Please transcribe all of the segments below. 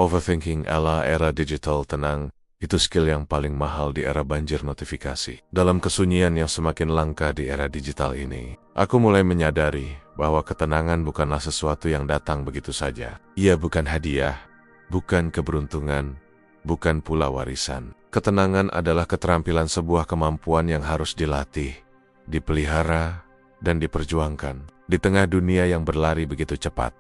Overthinking ala era digital tenang, itu skill yang paling mahal di era banjir notifikasi. Dalam kesunyian yang semakin langka di era digital ini, aku mulai menyadari bahwa ketenangan bukanlah sesuatu yang datang begitu saja. Ia bukan hadiah, bukan keberuntungan, bukan pula warisan. Ketenangan adalah keterampilan sebuah kemampuan yang harus dilatih, dipelihara, dan diperjuangkan. Di tengah dunia yang berlari begitu cepat,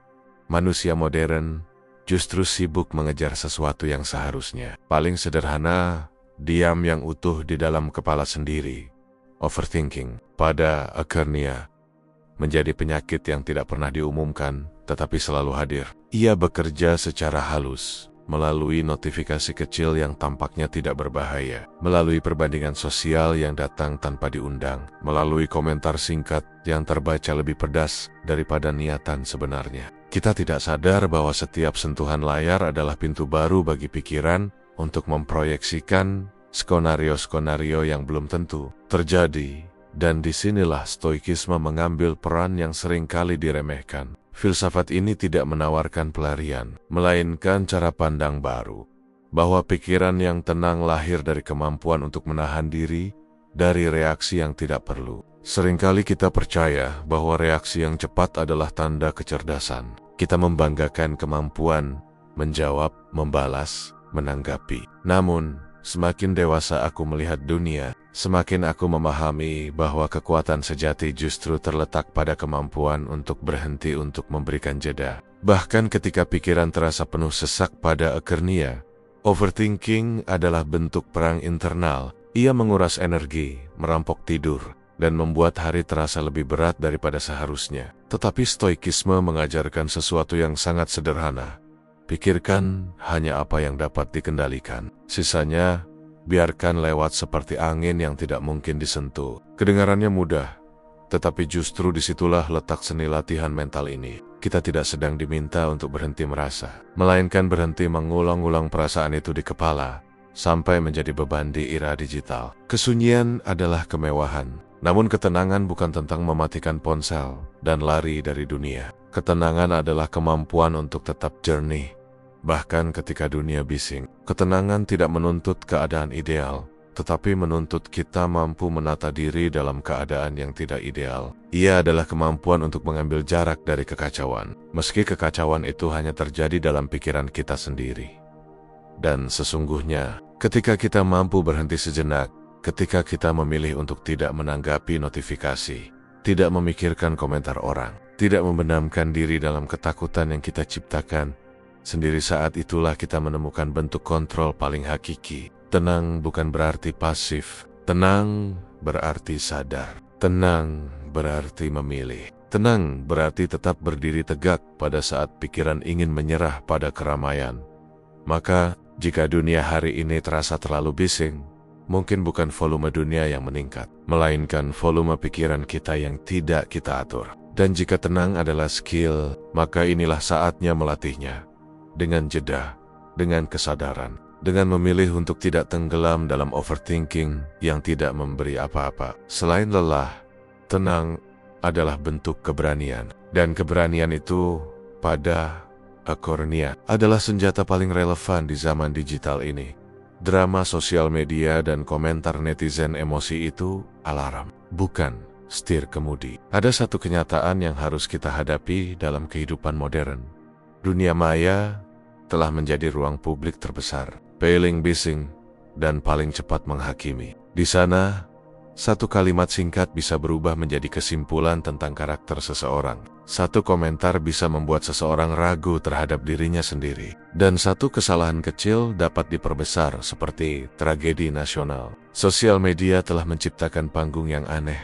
manusia modern justru sibuk mengejar sesuatu yang seharusnya paling sederhana, diam yang utuh di dalam kepala sendiri. Overthinking, pada akhirnya, menjadi penyakit yang tidak pernah diumumkan, tetapi selalu hadir. Ia bekerja secara halus, melalui notifikasi kecil yang tampaknya tidak berbahaya, melalui perbandingan sosial yang datang tanpa diundang, melalui komentar singkat yang terbaca lebih pedas daripada niatan sebenarnya. Kita tidak sadar bahwa setiap sentuhan layar adalah pintu baru bagi pikiran untuk memproyeksikan skenario-skenario yang belum tentu terjadi, dan disinilah stoikisme mengambil peran yang seringkali diremehkan. Filsafat ini tidak menawarkan pelarian, melainkan cara pandang baru, bahwa pikiran yang tenang lahir dari kemampuan untuk menahan diri dari reaksi yang tidak perlu. Seringkali kita percaya bahwa reaksi yang cepat adalah tanda kecerdasan. Kita membanggakan kemampuan menjawab, membalas, menanggapi. Namun, semakin dewasa aku melihat dunia, semakin aku memahami bahwa kekuatan sejati justru terletak pada kemampuan untuk berhenti untuk memberikan jeda. Bahkan ketika pikiran terasa penuh sesak pada akhirnya, overthinking adalah bentuk perang internal. Ia menguras energi, merampok tidur, dan membuat hari terasa lebih berat daripada seharusnya. Tetapi stoikisme mengajarkan sesuatu yang sangat sederhana. Pikirkan hanya apa yang dapat dikendalikan. Sisanya, biarkan lewat seperti angin yang tidak mungkin disentuh. Kedengarannya mudah, tetapi justru disitulah letak seni latihan mental ini. Kita tidak sedang diminta untuk berhenti merasa, melainkan berhenti mengulang-ulang perasaan itu di kepala, sampai menjadi beban di era digital. Kesunyian adalah kemewahan, namun ketenangan bukan tentang mematikan ponsel dan lari dari dunia. Ketenangan adalah kemampuan untuk tetap jernih, bahkan ketika dunia bising. Ketenangan tidak menuntut keadaan ideal, tetapi menuntut kita mampu menata diri dalam keadaan yang tidak ideal. Ia adalah kemampuan untuk mengambil jarak dari kekacauan, meski kekacauan itu hanya terjadi dalam pikiran kita sendiri. Dan sesungguhnya, ketika kita mampu berhenti sejenak, ketika kita memilih untuk tidak menanggapi notifikasi, tidak memikirkan komentar orang, tidak membenamkan diri dalam ketakutan yang kita ciptakan, sendiri saat itulah kita menemukan bentuk kontrol paling hakiki. Tenang bukan berarti pasif. Tenang berarti sadar. Tenang berarti memilih. Tenang berarti tetap berdiri tegak pada saat pikiran ingin menyerah pada keramaian. Maka, jika dunia hari ini terasa terlalu bising, mungkin bukan volume dunia yang meningkat, melainkan volume pikiran kita yang tidak kita atur. Dan jika tenang adalah skill, maka inilah saatnya melatihnya. Dengan jeda, dengan kesadaran, dengan memilih untuk tidak tenggelam dalam overthinking yang tidak memberi apa-apa. Selain lelah, tenang adalah bentuk keberanian. Dan keberanian itu, pada akhirnya, adalah senjata paling relevan di zaman digital ini. Drama sosial media dan komentar netizen emosi itu alarm, bukan setir kemudi. Ada satu kenyataan yang harus kita hadapi dalam kehidupan modern. Dunia maya telah menjadi ruang publik terbesar, paling bising, dan paling cepat menghakimi. Di sana, satu kalimat singkat bisa berubah menjadi kesimpulan tentang karakter seseorang. Satu komentar bisa membuat seseorang ragu terhadap dirinya sendiri. Dan satu kesalahan kecil dapat diperbesar seperti tragedi nasional. Sosial media telah menciptakan panggung yang aneh,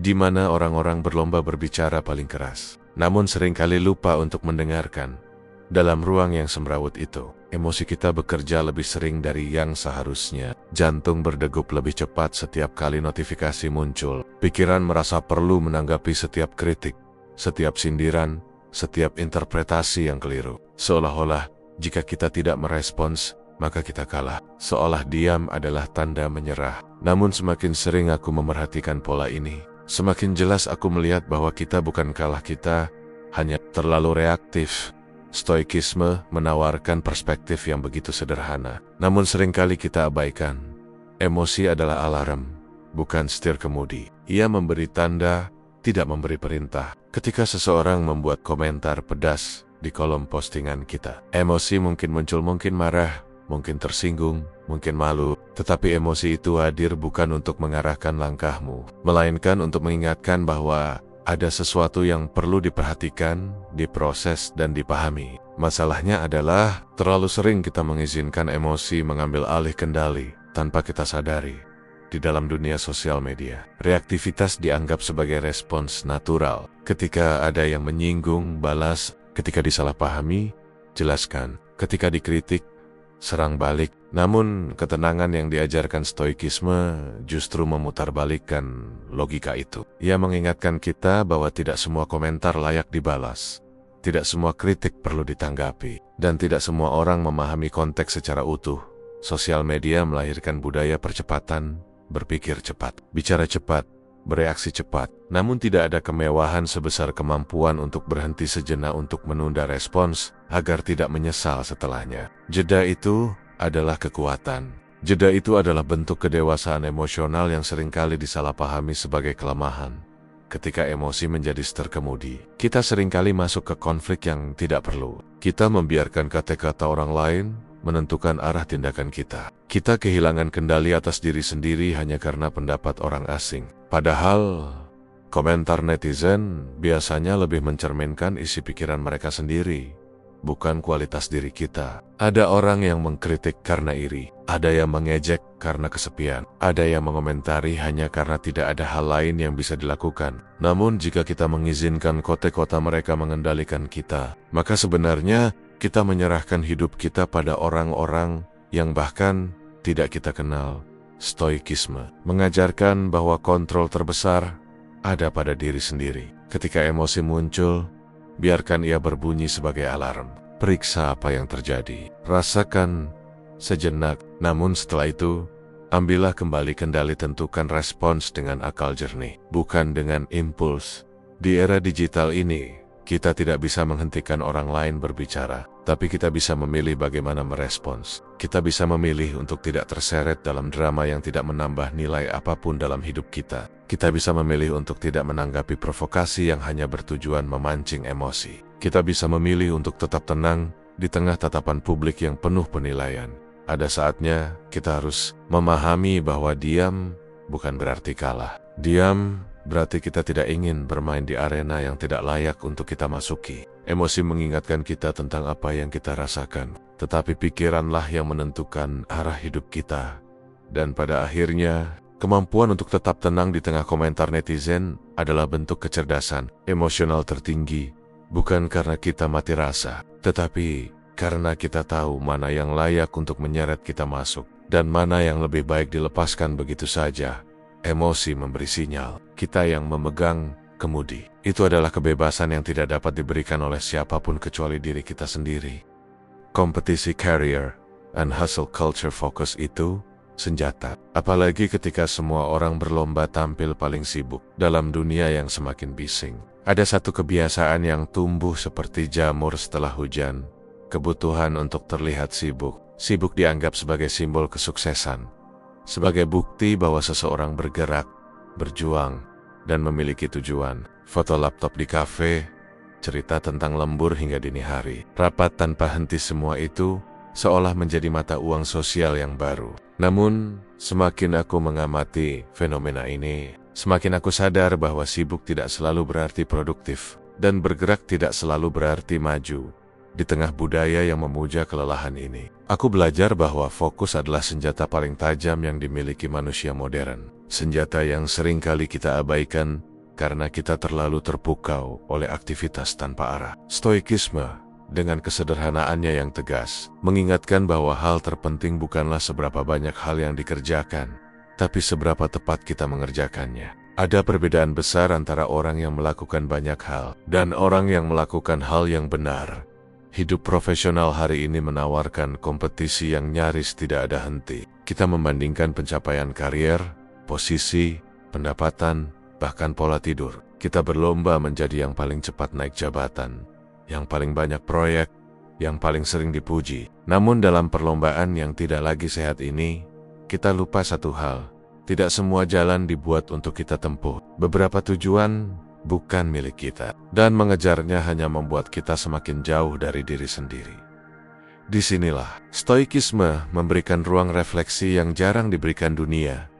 di mana orang-orang berlomba berbicara paling keras, namun seringkali lupa untuk mendengarkan. Dalam ruang yang semrawut itu, emosi kita bekerja lebih sering dari yang seharusnya. Jantung berdegup lebih cepat setiap kali notifikasi muncul. Pikiran merasa perlu menanggapi setiap kritik, setiap sindiran, setiap interpretasi yang keliru. Seolah-olah, jika kita tidak merespons, maka kita kalah. Seolah diam adalah tanda menyerah. Namun semakin sering aku memerhatikan pola ini, semakin jelas aku melihat bahwa kita bukan kalah, kita hanya terlalu reaktif. Stoikisme menawarkan perspektif yang begitu sederhana, namun seringkali kita abaikan. Emosi adalah alarm, bukan setir kemudi. Ia memberi tanda, tidak memberi perintah. Ketika seseorang membuat komentar pedas di kolom postingan kita, emosi mungkin muncul, mungkin marah, mungkin tersinggung, mungkin malu. Tetapi emosi itu hadir bukan untuk mengarahkan langkahmu, melainkan untuk mengingatkan bahwa ada sesuatu yang perlu diperhatikan, diproses, dan dipahami. Masalahnya adalah terlalu sering kita mengizinkan emosi mengambil alih kendali tanpa kita sadari. Di dalam dunia sosial media, reaktivitas dianggap sebagai respons natural. Ketika ada yang menyinggung, balas. Ketika disalahpahami, jelaskan. Ketika dikritik, serang balik. Namun, ketenangan yang diajarkan stoikisme justru memutarbalikkan logika itu. Ia mengingatkan kita bahwa tidak semua komentar layak dibalas, tidak semua kritik perlu ditanggapi, dan tidak semua orang memahami konteks secara utuh. Sosial media melahirkan budaya percepatan, berpikir cepat, bicara cepat, bereaksi cepat. Namun tidak ada kemewahan sebesar kemampuan untuk berhenti sejenak untuk menunda respons agar tidak menyesal setelahnya. Jeda itu adalah kekuatan. Jeda itu adalah bentuk kedewasaan emosional yang seringkali disalahpahami sebagai kelemahan. Ketika emosi menjadi setir kemudi, kita seringkali masuk ke konflik yang tidak perlu. Kita membiarkan kata-kata orang lain menentukan arah tindakan kita. Kita kehilangan kendali atas diri sendiri hanya karena pendapat orang asing. Padahal, komentar netizen biasanya lebih mencerminkan isi pikiran mereka sendiri, bukan kualitas diri kita. Ada orang yang mengkritik karena iri, ada yang mengejek karena kesepian, ada yang mengomentari hanya karena tidak ada hal lain yang bisa dilakukan. Namun jika kita mengizinkan kote-kota mereka mengendalikan kita, maka sebenarnya kita menyerahkan hidup kita pada orang-orang yang bahkan tidak kita kenal. Stoikisme mengajarkan bahwa kontrol terbesar ada pada diri sendiri. Ketika emosi muncul, biarkan ia berbunyi sebagai alarm. Periksa apa yang terjadi. Rasakan sejenak, namun setelah itu, ambillah kembali kendali, tentukan respons dengan akal jernih, bukan dengan impuls. Di era digital ini, kita tidak bisa menghentikan orang lain berbicara, tapi kita bisa memilih bagaimana merespons. Kita bisa memilih untuk tidak terseret dalam drama yang tidak menambah nilai apapun dalam hidup kita. Kita bisa memilih untuk tidak menanggapi provokasi yang hanya bertujuan memancing emosi. Kita bisa memilih untuk tetap tenang di tengah tatapan publik yang penuh penilaian. Ada saatnya kita harus memahami bahwa diam bukan berarti kalah. Diam berarti kita tidak ingin bermain di arena yang tidak layak untuk kita masuki. Emosi mengingatkan kita tentang apa yang kita rasakan, tetapi pikiranlah yang menentukan arah hidup kita. Dan pada akhirnya, kemampuan untuk tetap tenang di tengah komentar netizen adalah bentuk kecerdasan emosional tertinggi, bukan karena kita mati rasa, tetapi karena kita tahu mana yang layak untuk menyeret kita masuk, dan mana yang lebih baik dilepaskan begitu saja. Emosi memberi sinyal, kita yang memegang kemudi. Itu adalah kebebasan yang tidak dapat diberikan oleh siapapun kecuali diri kita sendiri. Kompetisi career and hustle culture fokus itu senjata. Apalagi ketika semua orang berlomba tampil paling sibuk dalam dunia yang semakin bising. Ada satu kebiasaan yang tumbuh seperti jamur setelah hujan. Kebutuhan untuk terlihat sibuk. Sibuk dianggap sebagai simbol kesuksesan. Sebagai bukti bahwa seseorang bergerak, berjuang, dan memiliki tujuan. Foto laptop di kafe, cerita tentang lembur hingga dini hari, rapat tanpa henti, semua itu seolah menjadi mata uang sosial yang baru. Namun, semakin aku mengamati fenomena ini, semakin aku sadar bahwa sibuk tidak selalu berarti produktif, dan bergerak tidak selalu berarti maju. Di tengah budaya yang memuja kelelahan ini, aku belajar bahwa fokus adalah senjata paling tajam yang dimiliki manusia modern. Senjata yang sering kali kita abaikan karena kita terlalu terpukau oleh aktivitas tanpa arah. Stoikisme, dengan kesederhanaannya yang tegas, mengingatkan bahwa hal terpenting bukanlah seberapa banyak hal yang dikerjakan, tapi seberapa tepat kita mengerjakannya. Ada perbedaan besar antara orang yang melakukan banyak hal dan orang yang melakukan hal yang benar. Hidup profesional hari ini menawarkan kompetisi yang nyaris tidak ada henti. Kita membandingkan pencapaian karier, posisi, pendapatan, bahkan pola tidur. Kita berlomba menjadi yang paling cepat naik jabatan, yang paling banyak proyek, yang paling sering dipuji. Namun dalam perlombaan yang tidak lagi sehat ini, kita lupa satu hal. Tidak semua jalan dibuat untuk kita tempuh. Beberapa tujuan bukan milik kita, dan mengejarnya hanya membuat kita semakin jauh dari diri sendiri. Disinilah stoikisme memberikan ruang refleksi yang jarang diberikan dunia.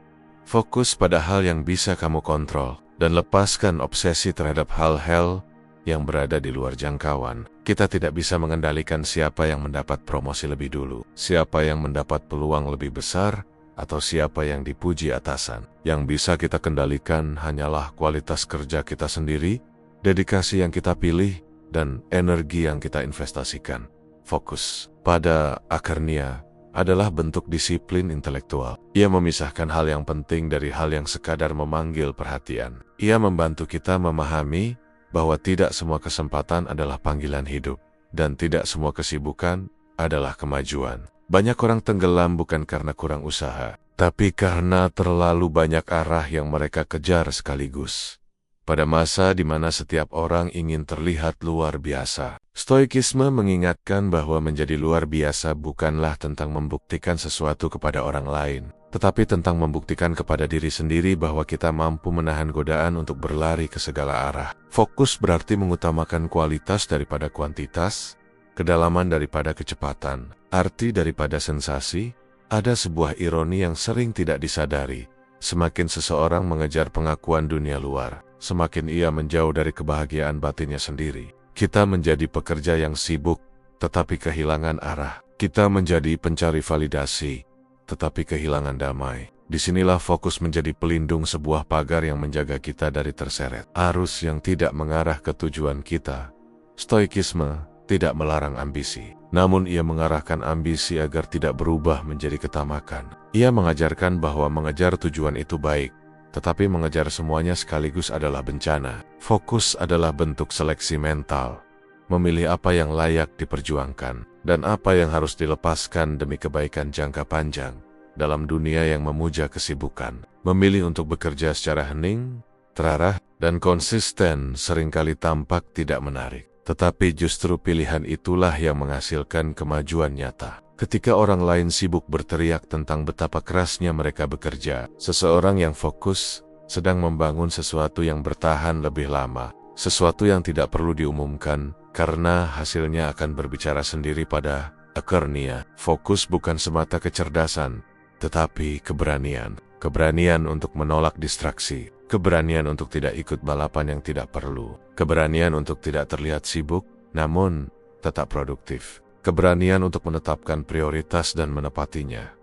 Fokus pada hal yang bisa kamu kontrol, dan lepaskan obsesi terhadap hal-hal yang berada di luar jangkauan. Kita tidak bisa mengendalikan siapa yang mendapat promosi lebih dulu, siapa yang mendapat peluang lebih besar, atau siapa yang dipuji atasan. Yang bisa kita kendalikan hanyalah kualitas kerja kita sendiri, dedikasi yang kita pilih, dan energi yang kita investasikan. Fokus pada Akernia adalah bentuk disiplin intelektual. Ia memisahkan hal yang penting dari hal yang sekadar memanggil perhatian. Ia membantu kita memahami bahwa tidak semua kesempatan adalah panggilan hidup, dan tidak semua kesibukan adalah kemajuan. Banyak orang tenggelam bukan karena kurang usaha, tapi karena terlalu banyak arah yang mereka kejar sekaligus. Pada masa di mana setiap orang ingin terlihat luar biasa, stoikisme mengingatkan bahwa menjadi luar biasa bukanlah tentang membuktikan sesuatu kepada orang lain, tetapi tentang membuktikan kepada diri sendiri bahwa kita mampu menahan godaan untuk berlari ke segala arah. Fokus berarti mengutamakan kualitas daripada kuantitas, kedalaman daripada kecepatan, arti daripada sensasi. Ada sebuah ironi yang sering tidak disadari. Semakin seseorang mengejar pengakuan dunia luar, semakin ia menjauh dari kebahagiaan batinnya sendiri. Kita menjadi pekerja yang sibuk, tetapi kehilangan arah. Kita menjadi pencari validasi, tetapi kehilangan damai. Disinilah fokus menjadi pelindung sebuah pagar yang menjaga kita dari terseret arus yang tidak mengarah ke tujuan kita. Stoikisme tidak melarang ambisi, namun ia mengarahkan ambisi agar tidak berubah menjadi ketamakan. Ia mengajarkan bahwa mengejar tujuan itu baik, tetapi mengejar semuanya sekaligus adalah bencana. Fokus adalah bentuk seleksi mental, memilih apa yang layak diperjuangkan, dan apa yang harus dilepaskan demi kebaikan jangka panjang. Dalam dunia yang memuja kesibukan, memilih untuk bekerja secara hening, terarah, dan konsisten seringkali tampak tidak menarik. Tetapi justru pilihan itulah yang menghasilkan kemajuan nyata. Ketika orang lain sibuk berteriak tentang betapa kerasnya mereka bekerja, seseorang yang fokus sedang membangun sesuatu yang bertahan lebih lama, sesuatu yang tidak perlu diumumkan, karena hasilnya akan berbicara sendiri. Pada Akernia, fokus bukan semata kecerdasan, tetapi keberanian. Keberanian untuk menolak distraksi, keberanian untuk tidak ikut balapan yang tidak perlu, keberanian untuk tidak terlihat sibuk, namun tetap produktif, keberanian untuk menetapkan prioritas dan menepatinya.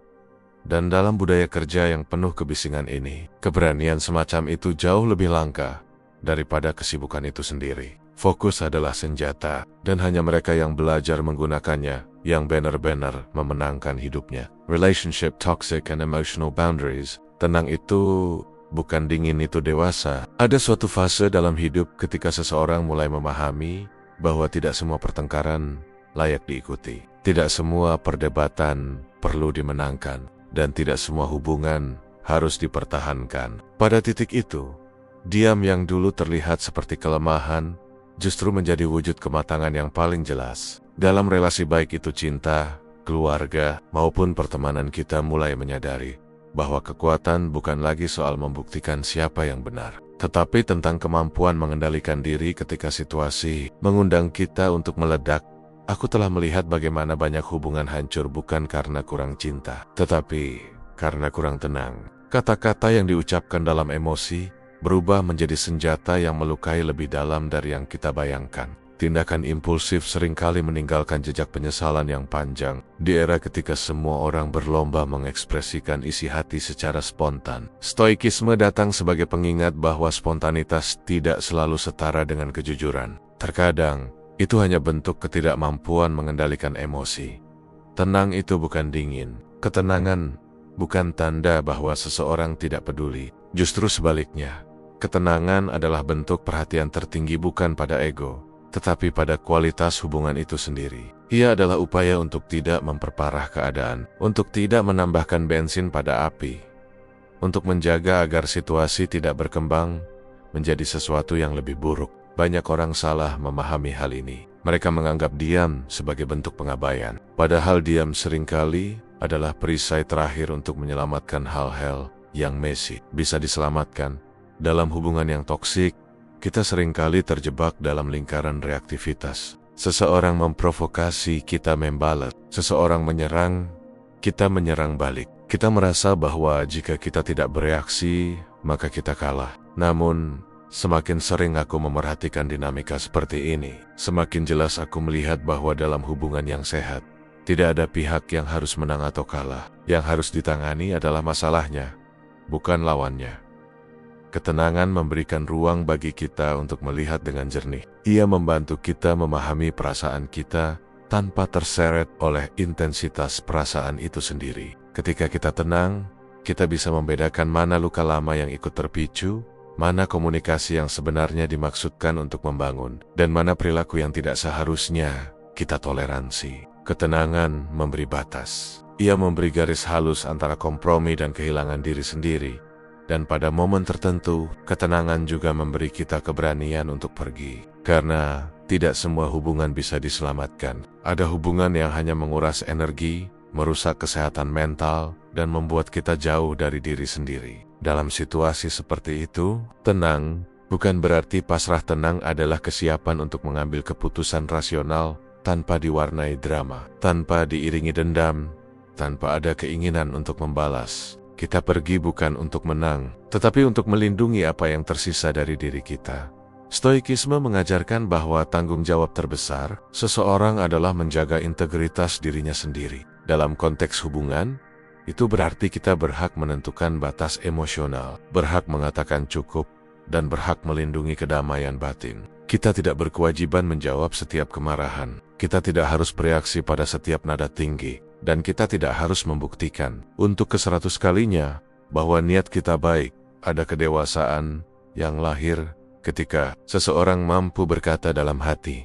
Dan dalam budaya kerja yang penuh kebisingan ini, keberanian semacam itu jauh lebih langka daripada kesibukan itu sendiri. Fokus adalah senjata, dan hanya mereka yang belajar menggunakannya yang benar-benar memenangkan hidupnya. Relationship toxic and emotional boundaries. Tenang itu bukan dingin itu dewasa. Ada suatu fase dalam hidup ketika seseorang mulai memahami bahwa tidak semua pertengkaran layak diikuti. Tidak semua perdebatan perlu dimenangkan, dan tidak semua hubungan harus dipertahankan. Pada titik itu, diam yang dulu terlihat seperti kelemahan justru menjadi wujud kematangan yang paling jelas. Dalam relasi baik itu cinta, keluarga, maupun pertemanan, kita mulai menyadari bahwa kekuatan bukan lagi soal membuktikan siapa yang benar, tetapi tentang kemampuan mengendalikan diri ketika situasi mengundang kita untuk meledak. Aku telah melihat bagaimana banyak hubungan hancur bukan karena kurang cinta, tetapi karena kurang tenang. Kata-kata yang diucapkan dalam emosi berubah menjadi senjata yang melukai lebih dalam dari yang kita bayangkan. Tindakan impulsif seringkali meninggalkan jejak penyesalan yang panjang. Di era ketika semua orang berlomba mengekspresikan isi hati secara spontan, stoikisme datang sebagai pengingat bahwa spontanitas tidak selalu setara dengan kejujuran. Terkadang, itu hanya bentuk ketidakmampuan mengendalikan emosi. Tenang itu bukan dingin. Ketenangan bukan tanda bahwa seseorang tidak peduli. Justru sebaliknya, ketenangan adalah bentuk perhatian tertinggi bukan pada ego, tetapi pada kualitas hubungan itu sendiri. Ia adalah upaya untuk tidak memperparah keadaan, untuk tidak menambahkan bensin pada api, untuk menjaga agar situasi tidak berkembang menjadi sesuatu yang lebih buruk. Banyak orang salah memahami hal ini. Mereka menganggap diam sebagai bentuk pengabaian. Padahal diam seringkali adalah perisai terakhir untuk menyelamatkan hal-hal yang messy bisa diselamatkan. Dalam hubungan yang toksik, kita seringkali terjebak dalam lingkaran reaktivitas. Seseorang memprovokasi, kita membalas. Seseorang menyerang, kita menyerang balik. Kita merasa bahwa jika kita tidak bereaksi, maka kita kalah. Namun, semakin sering aku memerhatikan dinamika seperti ini, semakin jelas aku melihat bahwa dalam hubungan yang sehat, tidak ada pihak yang harus menang atau kalah. Yang harus ditangani adalah masalahnya, bukan lawannya. Ketenangan memberikan ruang bagi kita untuk melihat dengan jernih. Ia membantu kita memahami perasaan kita tanpa terseret oleh intensitas perasaan itu sendiri. Ketika kita tenang, kita bisa membedakan mana luka lama yang ikut terpicu, mana komunikasi yang sebenarnya dimaksudkan untuk membangun, dan mana perilaku yang tidak seharusnya kita toleransi. Ketenangan memberi batas. Ia memberi garis halus antara kompromi dan kehilangan diri sendiri. Dan pada momen tertentu, ketenangan juga memberi kita keberanian untuk pergi. Karena tidak semua hubungan bisa diselamatkan. Ada hubungan yang hanya menguras energi, merusak kesehatan mental, dan membuat kita jauh dari diri sendiri. Dalam situasi seperti itu, tenang bukan berarti pasrah. Tenang adalah kesiapan untuk mengambil keputusan rasional tanpa diwarnai drama, tanpa diiringi dendam, tanpa ada keinginan untuk membalas. Kita pergi bukan untuk menang, tetapi untuk melindungi apa yang tersisa dari diri kita. Stoikisme mengajarkan bahwa tanggung jawab terbesar seseorang adalah menjaga integritas dirinya sendiri. Dalam konteks hubungan, itu berarti kita berhak menentukan batas emosional, berhak mengatakan cukup, dan berhak melindungi kedamaian batin. Kita tidak berkewajiban menjawab setiap kemarahan. Kita tidak harus bereaksi pada setiap nada tinggi. Dan kita tidak harus membuktikan untuk ke-100 kalinya bahwa niat kita baik. Ada kedewasaan yang lahir ketika seseorang mampu berkata dalam hati,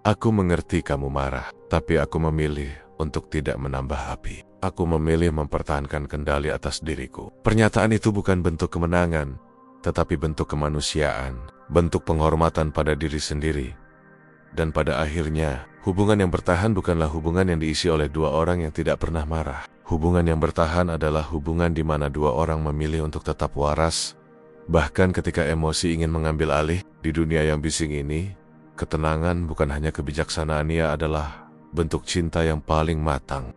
"Aku mengerti kamu marah, tapi aku memilih untuk tidak menambah api. Aku memilih mempertahankan kendali atas diriku." Pernyataan itu bukan bentuk kemenangan, tetapi bentuk kemanusiaan, bentuk penghormatan pada diri sendiri. Dan pada akhirnya, hubungan yang bertahan bukanlah hubungan yang diisi oleh dua orang yang tidak pernah marah. Hubungan yang bertahan adalah hubungan di mana dua orang memilih untuk tetap waras, bahkan ketika emosi ingin mengambil alih. Di dunia yang bising ini, ketenangan bukan hanya kebijaksanaan, ia adalah bentuk cinta yang paling matang.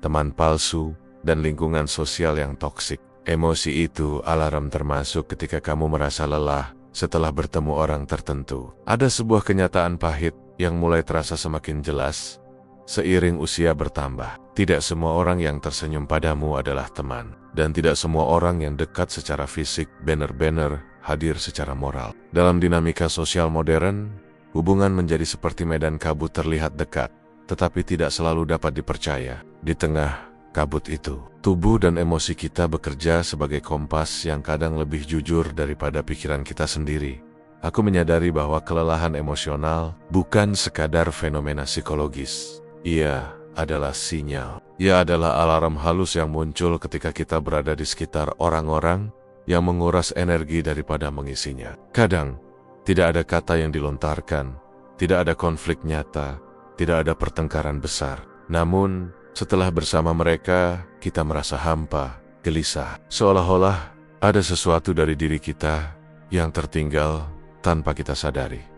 Teman palsu dan lingkungan sosial yang toksik. Emosi itu alarm termasuk ketika kamu merasa lelah setelah bertemu orang tertentu. Ada sebuah kenyataan pahit yang mulai terasa semakin jelas seiring usia bertambah. Tidak semua orang yang tersenyum padamu adalah teman, dan tidak semua orang yang dekat secara fisik benar-benar hadir secara moral. Dalam dinamika sosial modern, hubungan menjadi seperti medan kabut, terlihat dekat, tetapi tidak selalu dapat dipercaya. Di tengah kabut itu, tubuh dan emosi kita bekerja sebagai kompas yang kadang lebih jujur daripada pikiran kita sendiri. Aku menyadari bahwa kelelahan emosional bukan sekadar fenomena psikologis. Ia adalah sinyal. Ia adalah alarm halus yang muncul ketika kita berada di sekitar orang-orang yang menguras energi daripada mengisinya. Kadang, tidak ada kata yang dilontarkan, tidak ada konflik nyata, tidak ada pertengkaran besar. Namun, setelah bersama mereka, kita merasa hampa, gelisah. Seolah-olah ada sesuatu dari diri kita yang tertinggal tanpa kita sadari.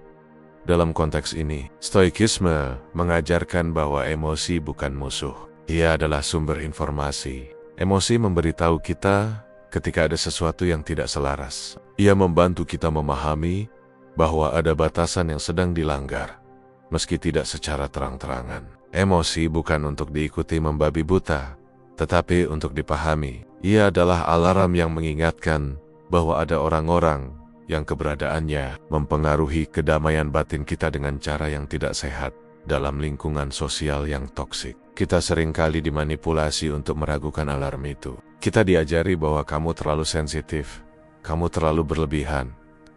Dalam konteks ini, Stoikisme mengajarkan bahwa emosi bukan musuh. Ia adalah sumber informasi. Emosi memberitahu kita ketika ada sesuatu yang tidak selaras. Ia membantu kita memahami bahwa ada batasan yang sedang dilanggar, meski tidak secara terang-terangan. Emosi bukan untuk diikuti membabi buta, tetapi untuk dipahami. Ia adalah alarm yang mengingatkan bahwa ada orang-orang yang keberadaannya mempengaruhi kedamaian batin kita dengan cara yang tidak sehat. Dalam lingkungan sosial yang toksik, kita seringkali dimanipulasi untuk meragukan alarm itu. Kita diajari bahwa kamu terlalu sensitif, kamu terlalu berlebihan,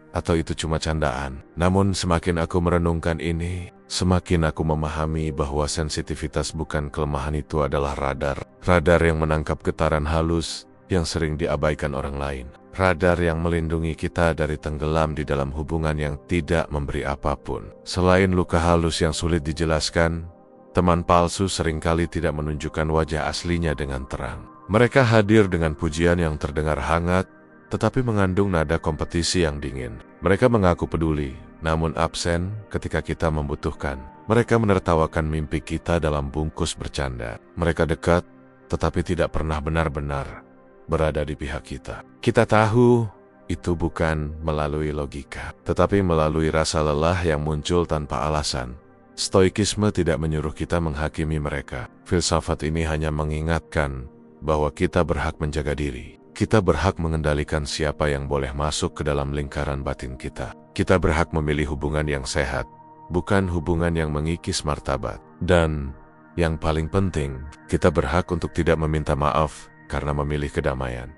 atau itu cuma candaan. Namun semakin aku merenungkan ini, semakin aku memahami bahwa sensitivitas bukan kelemahan, itu adalah radar. Radar yang menangkap getaran halus yang sering diabaikan orang lain. Radar yang melindungi kita dari tenggelam di dalam hubungan yang tidak memberi apapun. Selain luka halus yang sulit dijelaskan, teman palsu seringkali tidak menunjukkan wajah aslinya dengan terang. Mereka hadir dengan pujian yang terdengar hangat, tetapi mengandung nada kompetisi yang dingin. Mereka mengaku peduli, namun absen ketika kita membutuhkan. Mereka menertawakan mimpi kita dalam bungkus bercanda. Mereka dekat, tetapi tidak pernah benar-benar berada di pihak kita. Kita tahu itu bukan melalui logika, tetapi melalui rasa lelah yang muncul tanpa alasan. Stoikisme tidak menyuruh kita menghakimi mereka. Filsafat ini hanya mengingatkan bahwa kita berhak menjaga diri. Kita berhak mengendalikan siapa yang boleh masuk ke dalam lingkaran batin kita. Kita berhak memilih hubungan yang sehat, bukan hubungan yang mengikis martabat. Dan yang paling penting, kita berhak untuk tidak meminta maaf karena memilih kedamaian.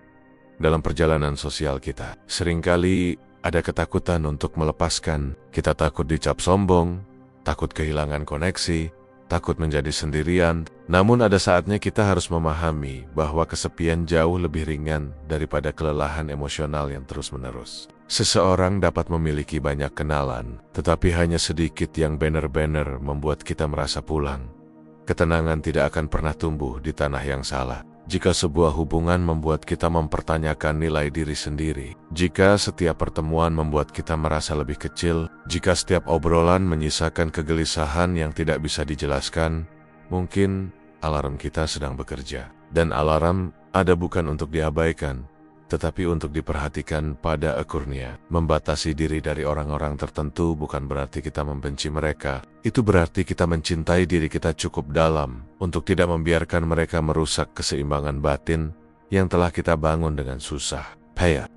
Dalam perjalanan sosial kita, seringkali ada ketakutan untuk melepaskan. Kita takut dicap sombong, takut kehilangan koneksi, takut menjadi sendirian. Namun ada saatnya kita harus memahami bahwa kesepian jauh lebih ringan daripada kelelahan emosional yang terus-menerus. Seseorang dapat memiliki banyak kenalan, tetapi hanya sedikit yang benar-benar membuat kita merasa pulang. Ketenangan tidak akan pernah tumbuh di tanah yang salah. Jika sebuah hubungan membuat kita mempertanyakan nilai diri sendiri, jika setiap pertemuan membuat kita merasa lebih kecil, jika setiap obrolan menyisakan kegelisahan yang tidak bisa dijelaskan, mungkin alarm kita sedang bekerja. Dan alarm ada bukan untuk diabaikan, tetapi untuk diperhatikan pada ekornya. Membatasi diri dari orang-orang tertentu bukan berarti kita membenci mereka. Itu berarti kita mencintai diri kita cukup dalam untuk tidak membiarkan mereka merusak keseimbangan batin yang telah kita bangun dengan susah.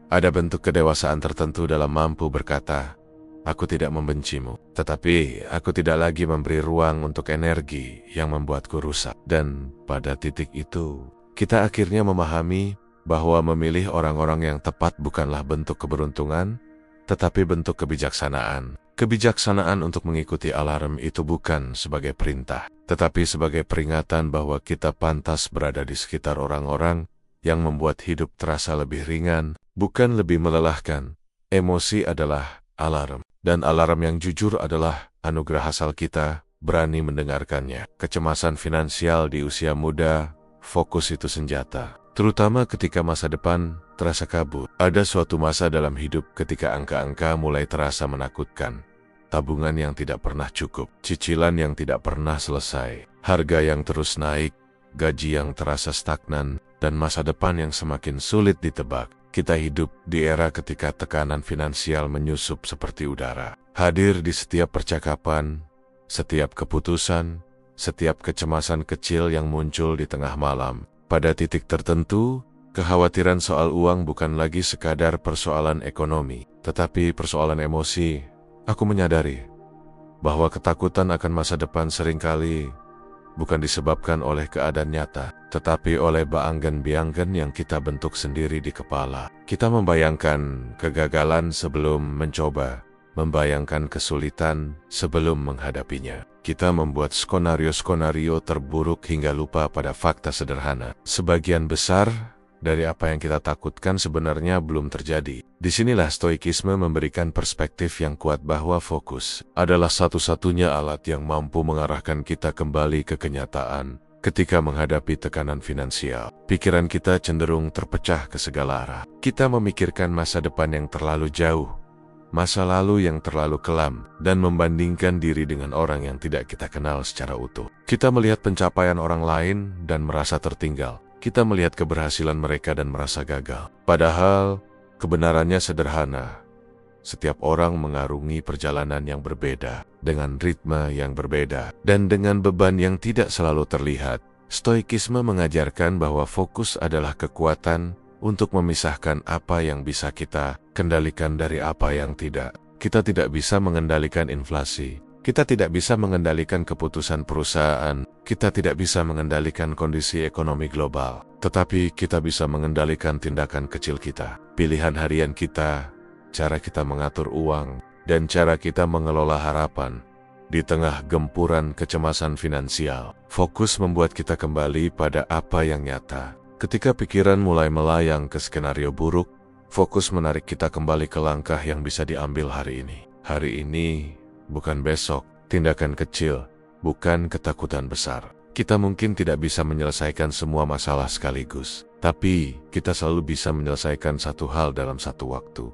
Ada bentuk kedewasaan tertentu dalam mampu berkata, aku tidak membencimu, tetapi aku tidak lagi memberi ruang untuk energi yang membuatku rusak. Dan pada titik itu, kita akhirnya memahami bahwa memilih orang-orang yang tepat bukanlah bentuk keberuntungan, tetapi bentuk kebijaksanaan. Kebijaksanaan untuk mengikuti alarm itu bukan sebagai perintah, tetapi sebagai peringatan bahwa kita pantas berada di sekitar orang-orang yang membuat hidup terasa lebih ringan, bukan lebih melelahkan. Emosi adalah alarm, dan alarm yang jujur adalah anugerah asal kita berani mendengarkannya. Kecemasan finansial di usia muda, fokus itu senjata. Terutama ketika masa depan terasa kabut. Ada suatu masa dalam hidup ketika angka-angka mulai terasa menakutkan. Tabungan yang tidak pernah cukup, cicilan yang tidak pernah selesai, harga yang terus naik, gaji yang terasa stagnan, dan masa depan yang semakin sulit ditebak. Kita hidup di era ketika tekanan finansial menyusup seperti udara. Hadir di setiap percakapan, setiap keputusan, setiap kecemasan kecil yang muncul di tengah malam. Pada titik tertentu, kekhawatiran soal uang bukan lagi sekadar persoalan ekonomi, tetapi persoalan emosi. Aku menyadari bahwa ketakutan akan masa depan seringkali bukan disebabkan oleh keadaan nyata, tetapi oleh baanggan-bianggan yang kita bentuk sendiri di kepala. Kita membayangkan kegagalan sebelum mencoba, membayangkan kesulitan sebelum menghadapinya. Kita membuat skenario-skenario terburuk hingga lupa pada fakta sederhana. Sebagian besar dari apa yang kita takutkan sebenarnya belum terjadi. Disinilah stoikisme memberikan perspektif yang kuat bahwa fokus adalah satu-satunya alat yang mampu mengarahkan kita kembali ke kenyataan. Ketika menghadapi tekanan finansial, pikiran kita cenderung terpecah ke segala arah. Kita memikirkan masa depan yang terlalu jauh, masa lalu yang terlalu kelam, dan membandingkan diri dengan orang yang tidak kita kenal secara utuh. Kita melihat pencapaian orang lain dan merasa tertinggal. Kita melihat keberhasilan mereka dan merasa gagal. Padahal, kebenarannya sederhana. Setiap orang mengarungi perjalanan yang berbeda, dengan ritme yang berbeda, dan dengan beban yang tidak selalu terlihat. Stoikisme mengajarkan bahwa fokus adalah kekuatan untuk memisahkan apa yang bisa kita kendalikan dari apa yang tidak. Kita tidak bisa mengendalikan inflasi. Kita tidak bisa mengendalikan keputusan perusahaan. Kita tidak bisa mengendalikan kondisi ekonomi global. Tetapi kita bisa mengendalikan tindakan kecil kita, pilihan harian kita, cara kita mengatur uang, dan cara kita mengelola harapan. Di tengah gempuran kecemasan finansial, fokus membuat kita kembali pada apa yang nyata. Ketika pikiran mulai melayang ke skenario buruk, fokus menarik kita kembali ke langkah yang bisa diambil hari ini. Hari ini, bukan besok. Tindakan kecil, bukan ketakutan besar. Kita mungkin tidak bisa menyelesaikan semua masalah sekaligus, tapi kita selalu bisa menyelesaikan satu hal dalam satu waktu.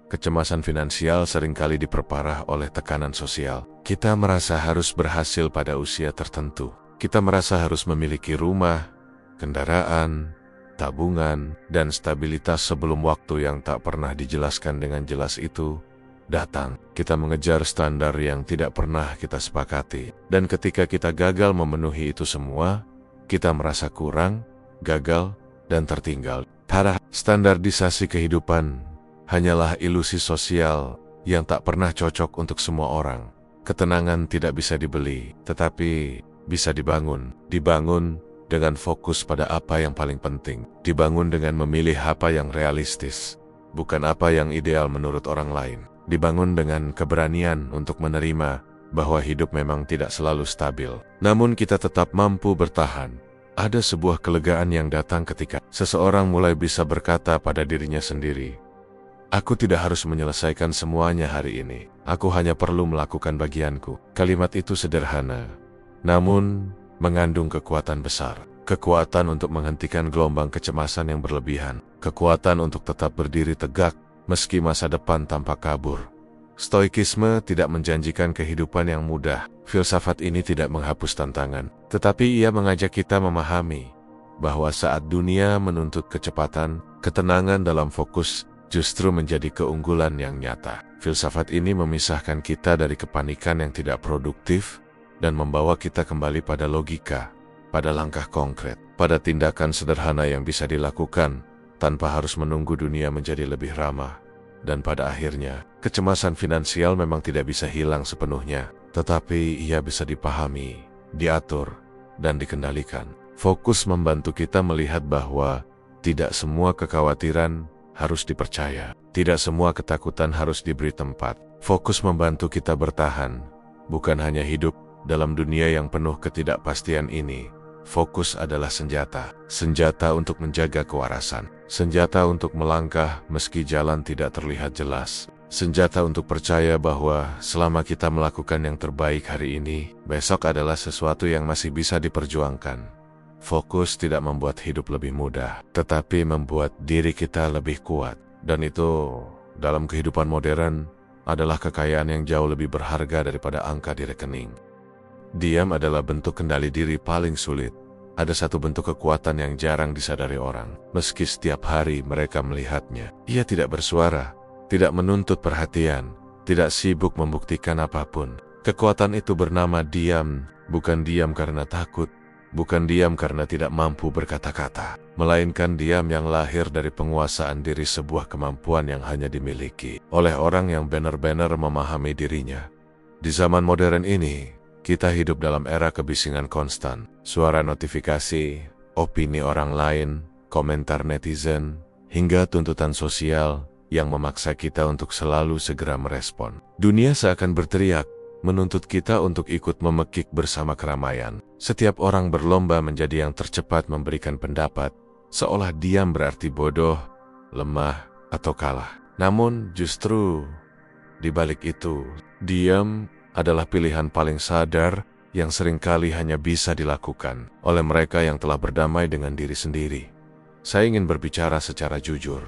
Kecemasan finansial seringkali diperparah oleh tekanan sosial. Kita merasa harus berhasil pada usia tertentu. Kita merasa harus memiliki rumah, kendaraan, tabungan, dan stabilitas sebelum waktu yang tak pernah dijelaskan dengan jelas itu datang. Kita mengejar standar yang tidak pernah kita sepakati. Dan ketika kita gagal memenuhi itu semua, kita merasa kurang, gagal, dan tertinggal. Para standarisasi kehidupan hanyalah ilusi sosial yang tak pernah cocok untuk semua orang. Ketenangan tidak bisa dibeli, tetapi bisa dibangun. Dibangun dengan fokus pada apa yang paling penting. Dibangun dengan memilih apa yang realistis, bukan apa yang ideal menurut orang lain. Dibangun dengan keberanian untuk menerima bahwa hidup memang tidak selalu stabil. Namun kita tetap mampu bertahan. Ada sebuah kelegaan yang datang ketika seseorang mulai bisa berkata pada dirinya sendiri, "Aku tidak harus menyelesaikan semuanya hari ini. Aku hanya perlu melakukan bagianku." Kalimat itu sederhana, namun mengandung kekuatan besar. Kekuatan untuk menghentikan gelombang kecemasan yang berlebihan. Kekuatan untuk tetap berdiri tegak meski masa depan tampak kabur. Stoikisme tidak menjanjikan kehidupan yang mudah. Filsafat ini tidak menghapus tantangan, tetapi ia mengajak kita memahami bahwa saat dunia menuntut kecepatan, ketenangan dalam fokus justru menjadi keunggulan yang nyata. Filsafat ini memisahkan kita dari kepanikan yang tidak produktif dan membawa kita kembali pada logika, pada langkah konkret, pada tindakan sederhana yang bisa dilakukan tanpa harus menunggu dunia menjadi lebih ramah. Dan pada akhirnya, kecemasan finansial memang tidak bisa hilang sepenuhnya, tetapi ia bisa dipahami, diatur, dan dikendalikan. Fokus membantu kita melihat bahwa tidak semua kekhawatiran harus dipercaya, tidak semua ketakutan harus diberi tempat. Fokus membantu kita bertahan, bukan hanya hidup dalam dunia yang penuh ketidakpastian ini. Fokus adalah senjata. Senjata untuk menjaga kewarasan. Senjata untuk melangkah meski jalan tidak terlihat jelas. Senjata untuk percaya bahwa selama kita melakukan yang terbaik hari ini, besok adalah sesuatu yang masih bisa diperjuangkan. Fokus tidak membuat hidup lebih mudah, tetapi membuat diri kita lebih kuat. Dan itu, dalam kehidupan modern, adalah kekayaan yang jauh lebih berharga daripada angka di rekening. Diam adalah bentuk kendali diri paling sulit. Ada satu bentuk kekuatan yang jarang disadari orang. Meski setiap hari mereka melihatnya, ia tidak bersuara, tidak menuntut perhatian, tidak sibuk membuktikan apapun. Kekuatan itu bernama diam, bukan diam karena takut, bukan diam karena tidak mampu berkata-kata, melainkan diam yang lahir dari penguasaan diri, sebuah kemampuan yang hanya dimiliki oleh orang yang benar-benar memahami dirinya. Di zaman modern ini, kita hidup dalam era kebisingan konstan, suara notifikasi, opini orang lain, komentar netizen, hingga tuntutan sosial yang memaksa kita untuk selalu segera merespon. Dunia seakan berteriak, menuntut kita untuk ikut memekik bersama keramaian. Setiap orang berlomba menjadi yang tercepat memberikan pendapat, seolah diam berarti bodoh, lemah, atau kalah. Namun justru di balik itu, diam adalah pilihan paling sadar yang seringkali hanya bisa dilakukan oleh mereka yang telah berdamai dengan diri sendiri. Saya ingin berbicara secara jujur.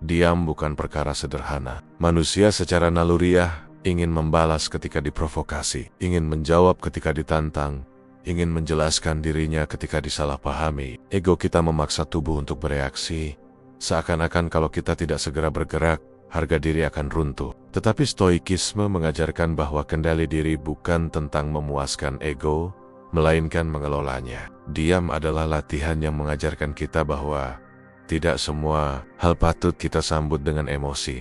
Diam bukan perkara sederhana. Manusia secara naluriah ingin membalas ketika diprovokasi, ingin menjawab ketika ditantang, ingin menjelaskan dirinya ketika disalahpahami. Ego kita memaksa tubuh untuk bereaksi, seakan-akan kalau kita tidak segera bergerak, harga diri akan runtuh. Tetapi stoikisme mengajarkan bahwa kendali diri bukan tentang memuaskan ego, melainkan mengelolanya. Diam adalah latihan yang mengajarkan kita bahwa tidak semua hal patut kita sambut dengan emosi.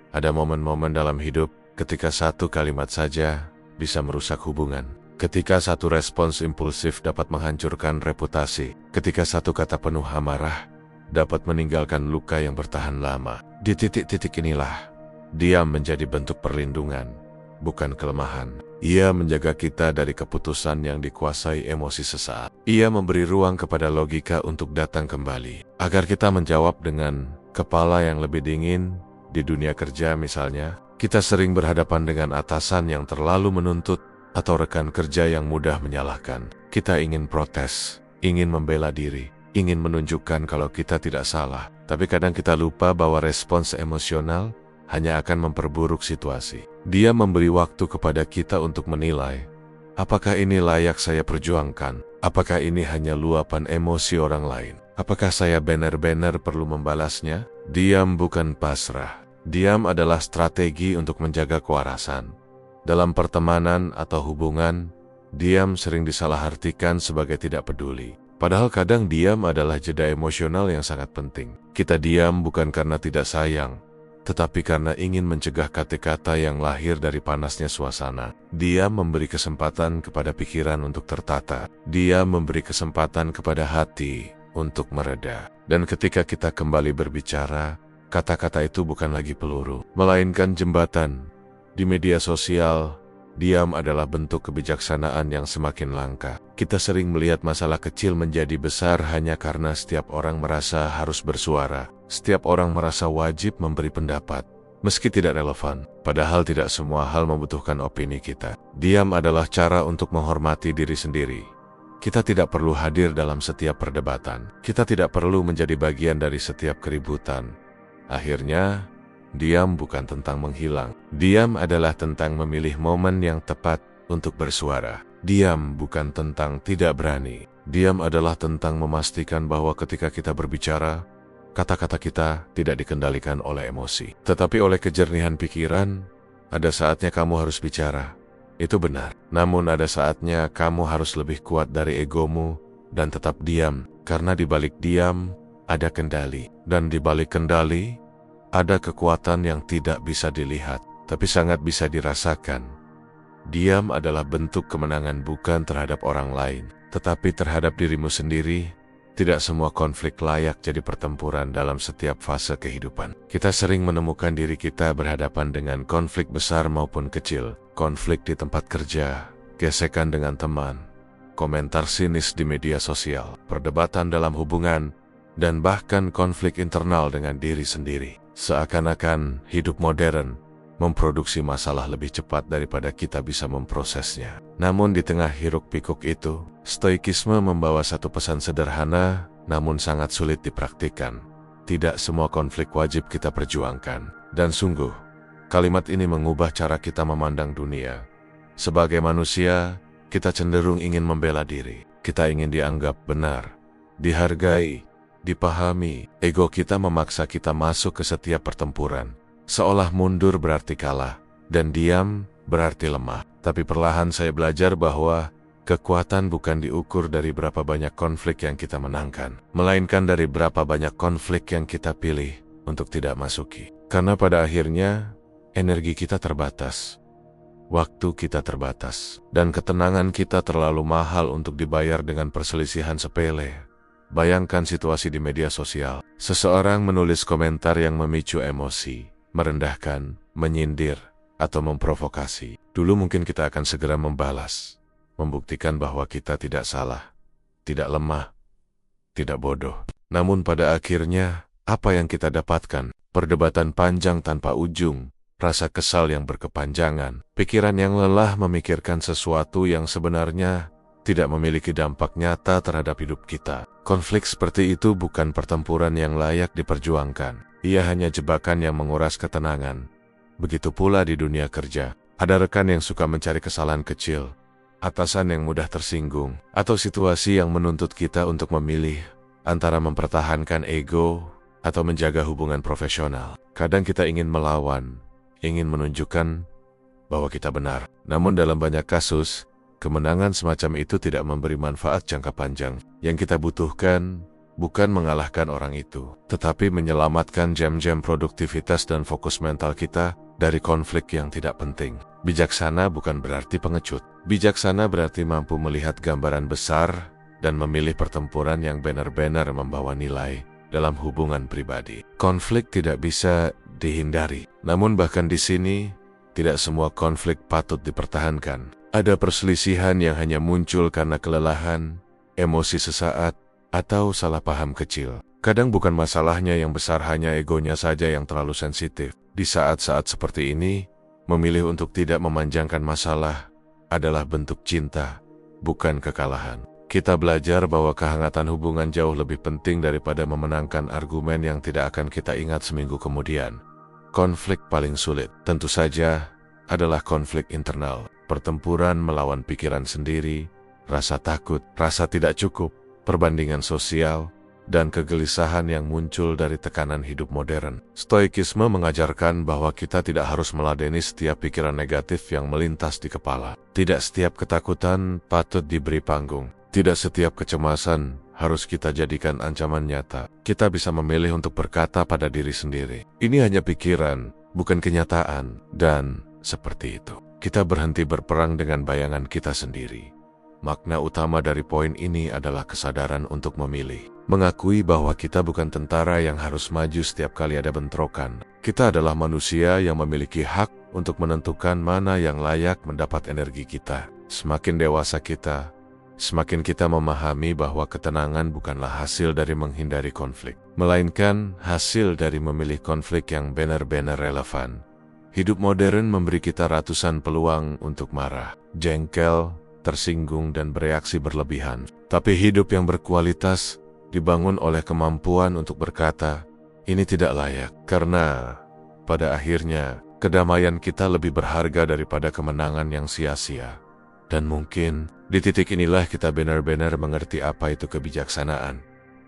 Ada momen-momen dalam hidup ketika satu kalimat saja bisa merusak hubungan. Ketika satu respons impulsif dapat menghancurkan reputasi. Ketika satu kata penuh amarah dapat meninggalkan luka yang bertahan lama. Di titik-titik inilah, diam menjadi bentuk perlindungan. bukan kelemahan. Ia menjaga kita dari keputusan yang dikuasai emosi sesaat. Ia memberi ruang kepada logika untuk datang kembali, agar kita menjawab dengan kepala yang lebih dingin. Di dunia kerja misalnya, kita sering berhadapan dengan atasan yang terlalu menuntut atau rekan kerja yang mudah menyalahkan. Kita ingin protes, ingin membela diri, ingin menunjukkan kalau kita tidak salah. Tapi kadang kita lupa bahwa respons emosional hanya akan memperburuk situasi. Dia memberi waktu kepada kita untuk menilai, apakah ini layak saya perjuangkan? Apakah ini hanya luapan emosi orang lain? Apakah saya benar-benar perlu membalasnya? Diam bukan pasrah. Diam adalah strategi untuk menjaga kewarasan. Dalam pertemanan atau hubungan, diam sering disalahartikan sebagai tidak peduli. Padahal kadang diam adalah jeda emosional yang sangat penting. Kita diam bukan karena tidak sayang, tetapi karena ingin mencegah kata-kata yang lahir dari panasnya suasana. Dia memberi kesempatan kepada pikiran untuk tertata. Dia memberi kesempatan kepada hati untuk mereda. Dan ketika kita kembali berbicara, kata-kata itu bukan lagi peluru, melainkan jembatan. Di media sosial, diam adalah bentuk kebijaksanaan yang semakin langka. Kita sering melihat masalah kecil menjadi besar hanya karena setiap orang merasa harus bersuara. Setiap orang merasa wajib memberi pendapat, meski tidak relevan. Padahal tidak semua hal membutuhkan opini kita. Diam adalah cara untuk menghormati diri sendiri. Kita tidak perlu hadir dalam setiap perdebatan. Kita tidak perlu menjadi bagian dari setiap keributan. Akhirnya, diam bukan tentang menghilang. Diam adalah tentang memilih momen yang tepat untuk bersuara. Diam bukan tentang tidak berani. Diam adalah tentang memastikan bahwa ketika kita berbicara, kata-kata kita tidak dikendalikan oleh emosi, tetapi oleh kejernihan pikiran. Ada saatnya kamu harus bicara. Itu benar. Namun ada saatnya kamu harus lebih kuat dari egomu dan tetap diam. Karena di balik diam, ada kendali. Dan di balik kendali, ada kekuatan yang tidak bisa dilihat, tapi sangat bisa dirasakan. Diam adalah bentuk kemenangan bukan terhadap orang lain, tetapi terhadap dirimu sendiri. Tidak semua konflik layak jadi pertempuran dalam setiap fase kehidupan. Kita sering menemukan diri kita berhadapan dengan konflik besar maupun kecil. Konflik di tempat kerja, gesekan dengan teman, komentar sinis di media sosial, perdebatan dalam hubungan, dan bahkan konflik internal dengan diri sendiri. Seakan-akan hidup modern memproduksi masalah lebih cepat daripada kita bisa memprosesnya. Namun di tengah hiruk-pikuk itu, stoikisme membawa satu pesan sederhana namun sangat sulit dipraktikkan. Tidak semua konflik wajib kita perjuangkan. Dan sungguh, kalimat ini mengubah cara kita memandang dunia. Sebagai manusia, kita cenderung ingin membela diri. Kita ingin dianggap benar, dihargai, dipahami. Ego kita memaksa kita masuk ke setiap pertempuran. Seolah mundur berarti kalah, dan diam berarti lemah. Tapi perlahan saya belajar bahwa kekuatan bukan diukur dari berapa banyak konflik yang kita menangkan, melainkan dari berapa banyak konflik yang kita pilih untuk tidak masuki. Karena pada akhirnya, energi kita terbatas, waktu kita terbatas, dan ketenangan kita terlalu mahal untuk dibayar dengan perselisihan sepele. Bayangkan situasi di media sosial. Seseorang menulis komentar yang memicu emosi, merendahkan, menyindir, atau memprovokasi. Dulu mungkin kita akan segera membalas, membuktikan bahwa kita tidak salah, tidak lemah, tidak bodoh. Namun pada akhirnya, apa yang kita dapatkan? Perdebatan panjang tanpa ujung, rasa kesal yang berkepanjangan, pikiran yang lelah memikirkan sesuatu yang sebenarnya tidak memiliki dampak nyata terhadap hidup kita. Konflik seperti itu bukan pertempuran yang layak diperjuangkan. Ia hanya jebakan yang menguras ketenangan. Begitu pula di dunia kerja. Ada rekan yang suka mencari kesalahan kecil, atasan yang mudah tersinggung, atau situasi yang menuntut kita untuk memilih antara mempertahankan ego atau menjaga hubungan profesional. Kadang kita ingin melawan, ingin menunjukkan bahwa kita benar. Namun dalam banyak kasus, kemenangan semacam itu tidak memberi manfaat jangka panjang. Yang kita butuhkan bukan mengalahkan orang itu, tetapi menyelamatkan jam-jam produktivitas dan fokus mental kita dari konflik yang tidak penting. Bijaksana bukan berarti pengecut. Bijaksana berarti mampu melihat gambaran besar dan memilih pertempuran yang benar-benar membawa nilai dalam hubungan pribadi. Konflik tidak bisa dihindari. Namun bahkan di sini, Tidak semua konflik patut dipertahankan. Ada perselisihan yang hanya muncul karena kelelahan, emosi sesaat, atau salah paham kecil. Kadang bukan masalahnya yang besar, hanya egonya saja yang terlalu sensitif. Di saat-saat seperti ini, memilih untuk tidak memanjangkan masalah adalah bentuk cinta, bukan kekalahan. Kita belajar bahwa kehangatan hubungan jauh lebih penting daripada memenangkan argumen yang tidak akan kita ingat seminggu kemudian. Konflik paling sulit, tentu saja, adalah konflik internal. Pertempuran melawan pikiran sendiri, rasa takut, rasa tidak cukup, perbandingan sosial, dan kegelisahan yang muncul dari tekanan hidup modern. Stoikisme mengajarkan bahwa kita tidak harus meladeni setiap pikiran negatif yang melintas di kepala. Tidak setiap ketakutan patut diberi panggung. Tidak setiap kecemasan harus kita jadikan ancaman nyata. Kita bisa memilih untuk berkata pada diri sendiri, ini hanya pikiran, bukan kenyataan. Dan seperti itu, kita berhenti berperang dengan bayangan kita sendiri. Makna utama dari poin ini adalah kesadaran untuk memilih. Mengakui bahwa kita bukan tentara yang harus maju setiap kali ada bentrokan. Kita adalah manusia yang memiliki hak untuk menentukan mana yang layak mendapat energi kita. Semakin dewasa kita, semakin kita memahami bahwa ketenangan bukanlah hasil dari menghindari konflik, melainkan hasil dari memilih konflik yang benar-benar relevan. Hidup modern memberi kita ratusan peluang untuk marah, jengkel, tersinggung, dan bereaksi berlebihan. Tapi hidup yang berkualitas dibangun oleh kemampuan untuk berkata, ini tidak layak. Karena pada akhirnya, kedamaian kita lebih berharga daripada kemenangan yang sia-sia. Dan mungkin di titik inilah kita benar-benar mengerti apa itu kebijaksanaan.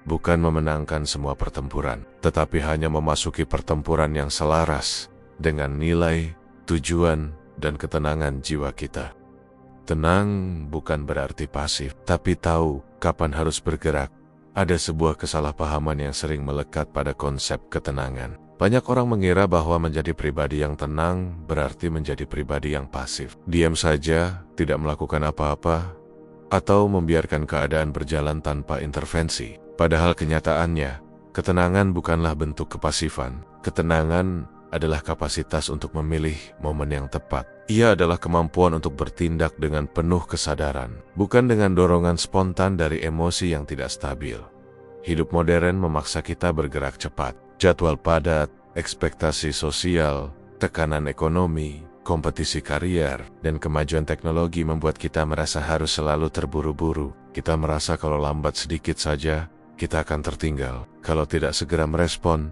Bukan memenangkan semua pertempuran, tetapi hanya memasuki pertempuran yang selaras dengan nilai, tujuan, dan ketenangan jiwa kita. Tenang bukan berarti pasif, tapi tahu kapan harus bergerak. Ada sebuah kesalahpahaman yang sering melekat pada konsep ketenangan. Banyak orang mengira bahwa menjadi pribadi yang tenang berarti menjadi pribadi yang pasif. Diam saja, tidak melakukan apa-apa, atau membiarkan keadaan berjalan tanpa intervensi. Padahal kenyataannya, ketenangan bukanlah bentuk kepasifan. Ketenangan adalah kapasitas untuk memilih momen yang tepat. Ia adalah kemampuan untuk bertindak dengan penuh kesadaran, bukan dengan dorongan spontan dari emosi yang tidak stabil. Hidup modern memaksa kita bergerak cepat. Jadwal padat, ekspektasi sosial, tekanan ekonomi, kompetisi karier, dan kemajuan teknologi membuat kita merasa harus selalu terburu-buru. Kita merasa kalau lambat sedikit saja, kita akan tertinggal. Kalau tidak segera merespon,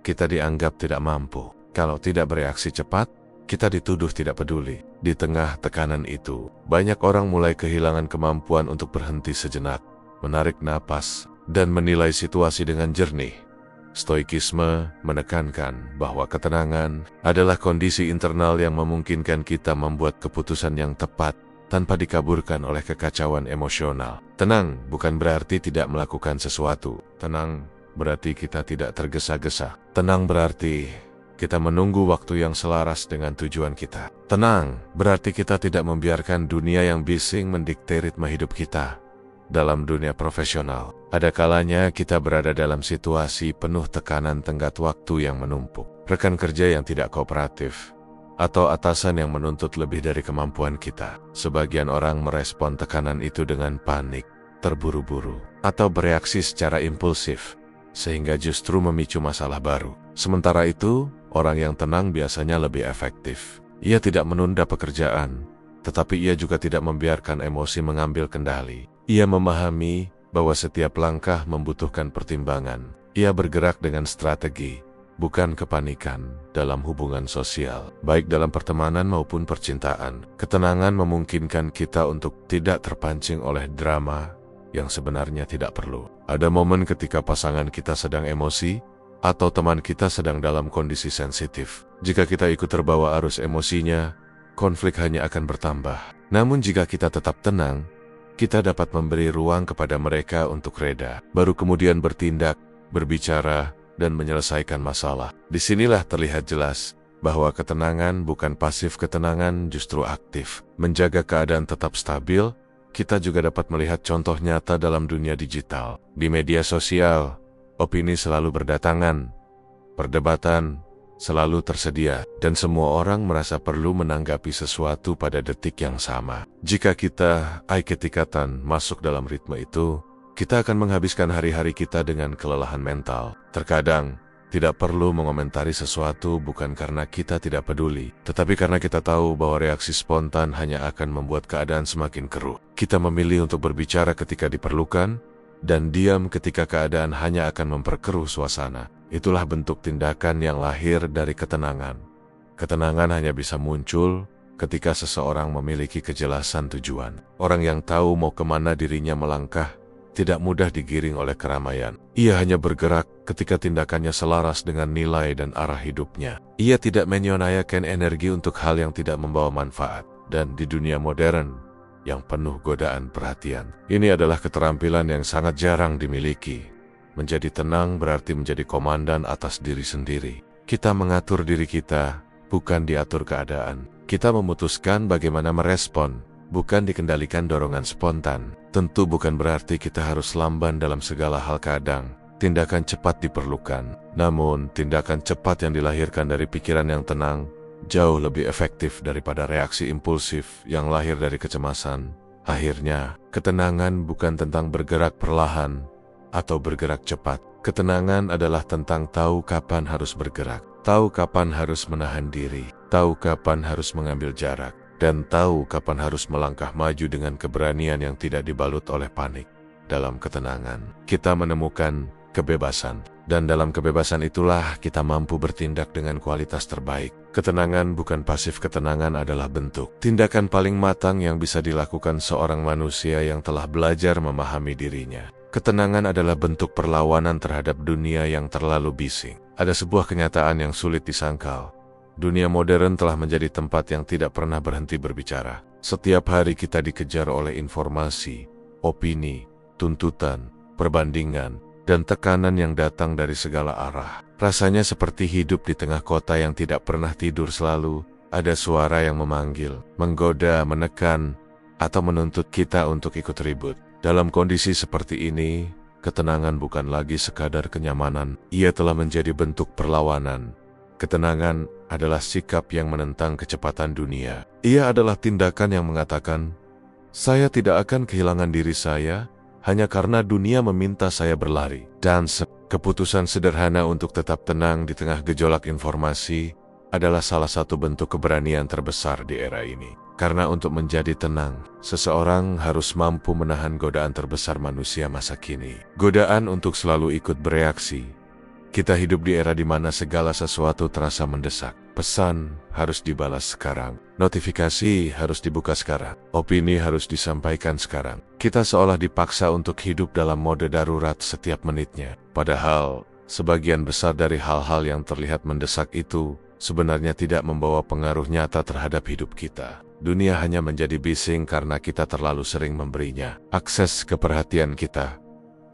kita dianggap tidak mampu. Kalau tidak bereaksi cepat, kita dituduh tidak peduli. Di tengah tekanan itu, banyak orang mulai kehilangan kemampuan untuk berhenti sejenak, menarik napas, dan menilai situasi dengan jernih. Stoikisme menekankan bahwa ketenangan adalah kondisi internal yang memungkinkan kita membuat keputusan yang tepat tanpa dikaburkan oleh kekacauan emosional. Tenang bukan berarti tidak melakukan sesuatu. Tenang berarti kita tidak tergesa-gesa. Tenang berarti kita menunggu waktu yang selaras dengan tujuan kita. Tenang berarti kita tidak membiarkan dunia yang bising mendikte ritme hidup kita. Dalam dunia profesional, ada kalanya kita berada dalam situasi penuh tekanan tenggat waktu yang menumpuk, rekan kerja yang tidak kooperatif, atau atasan yang menuntut lebih dari kemampuan kita. Sebagian orang merespon tekanan itu dengan panik, terburu-buru, atau bereaksi secara impulsif, sehingga justru memicu masalah baru. Sementara itu, orang yang tenang biasanya lebih efektif. Ia tidak menunda pekerjaan, tetapi ia juga tidak membiarkan emosi mengambil kendali. Ia memahami bahwa setiap langkah membutuhkan pertimbangan. Ia bergerak dengan strategi, bukan kepanikan. Dalam hubungan sosial, baik dalam pertemanan maupun percintaan, ketenangan memungkinkan kita untuk tidak terpancing oleh drama yang sebenarnya tidak perlu. Ada momen ketika pasangan kita sedang emosi, atau teman kita sedang dalam kondisi sensitif. Jika kita ikut terbawa arus emosinya, konflik hanya akan bertambah. Namun jika kita tetap tenang, kita dapat memberi ruang kepada mereka untuk reda, baru kemudian bertindak, berbicara, dan menyelesaikan masalah. Disinilah terlihat jelas bahwa ketenangan bukan pasif, ketenangan justru aktif. Menjaga keadaan tetap stabil, kita juga dapat melihat contoh nyata dalam dunia digital. Di media sosial, opini selalu berdatangan, perdebatan selalu tersedia, dan semua orang merasa perlu menanggapi sesuatu pada detik yang sama. Jika kita, ketikatan, masuk dalam ritme itu, kita akan menghabiskan hari-hari kita dengan kelelahan mental. Terkadang, tidak perlu mengomentari sesuatu bukan karena kita tidak peduli, tetapi karena kita tahu bahwa reaksi spontan hanya akan membuat keadaan semakin keruh. Kita memilih untuk berbicara ketika diperlukan, dan diam ketika keadaan hanya akan memperkeruh suasana. Itulah bentuk tindakan yang lahir dari ketenangan. Ketenangan hanya bisa muncul ketika seseorang memiliki kejelasan tujuan. Orang yang tahu mau kemana dirinya melangkah, tidak mudah digiring oleh keramaian. Ia hanya bergerak ketika tindakannya selaras dengan nilai dan arah hidupnya. Ia tidak menyia-nyiakan energi untuk hal yang tidak membawa manfaat. Dan di dunia modern yang penuh godaan perhatian, ini adalah keterampilan yang sangat jarang dimiliki. Menjadi tenang berarti menjadi komandan atas diri sendiri. Kita mengatur diri kita, bukan diatur keadaan. Kita memutuskan bagaimana merespon, bukan dikendalikan dorongan spontan. Tentu bukan berarti kita harus lamban dalam segala hal. Kadang, tindakan cepat diperlukan. Namun, tindakan cepat yang dilahirkan dari pikiran yang tenang jauh lebih efektif daripada reaksi impulsif yang lahir dari kecemasan. Akhirnya, ketenangan bukan tentang bergerak perlahan atau bergerak cepat. Ketenangan adalah tentang tahu kapan harus bergerak, tahu kapan harus menahan diri, tahu kapan harus mengambil jarak, dan tahu kapan harus melangkah maju dengan keberanian yang tidak dibalut oleh panik. Dalam ketenangan, kita menemukan kebebasan, dan dalam kebebasan itulah kita mampu bertindak dengan kualitas terbaik. Ketenangan bukan pasif, ketenangan adalah bentuk tindakan paling matang yang bisa dilakukan seorang manusia yang telah belajar memahami dirinya. Ketenangan adalah bentuk perlawanan terhadap dunia yang terlalu bising. Ada sebuah kenyataan yang sulit disangkal. Dunia modern telah menjadi tempat yang tidak pernah berhenti berbicara. Setiap hari kita dikejar oleh informasi, opini, tuntutan, perbandingan, dan tekanan yang datang dari segala arah. Rasanya seperti hidup di tengah kota yang tidak pernah tidur. Selalu ada suara yang memanggil, menggoda, menekan, atau menuntut kita untuk ikut ribut. Dalam kondisi seperti ini, ketenangan bukan lagi sekadar kenyamanan. Ia telah menjadi bentuk perlawanan. Ketenangan adalah sikap yang menentang kecepatan dunia. Ia adalah tindakan yang mengatakan, saya tidak akan kehilangan diri saya hanya karena dunia meminta saya berlari. Dan keputusan sederhana untuk tetap tenang di tengah gejolak informasi adalah salah satu bentuk keberanian terbesar di era ini. Karena untuk menjadi tenang, seseorang harus mampu menahan godaan terbesar manusia masa kini. Godaan untuk selalu ikut bereaksi. Kita hidup di era di mana segala sesuatu terasa mendesak. Pesan harus dibalas sekarang. Notifikasi harus dibuka sekarang. Opini harus disampaikan sekarang. Kita seolah dipaksa untuk hidup dalam mode darurat setiap menitnya. Padahal, sebagian besar dari hal-hal yang terlihat mendesak itu sebenarnya tidak membawa pengaruh nyata terhadap hidup kita. Dunia hanya menjadi bising karena kita terlalu sering memberinya akses ke perhatian kita.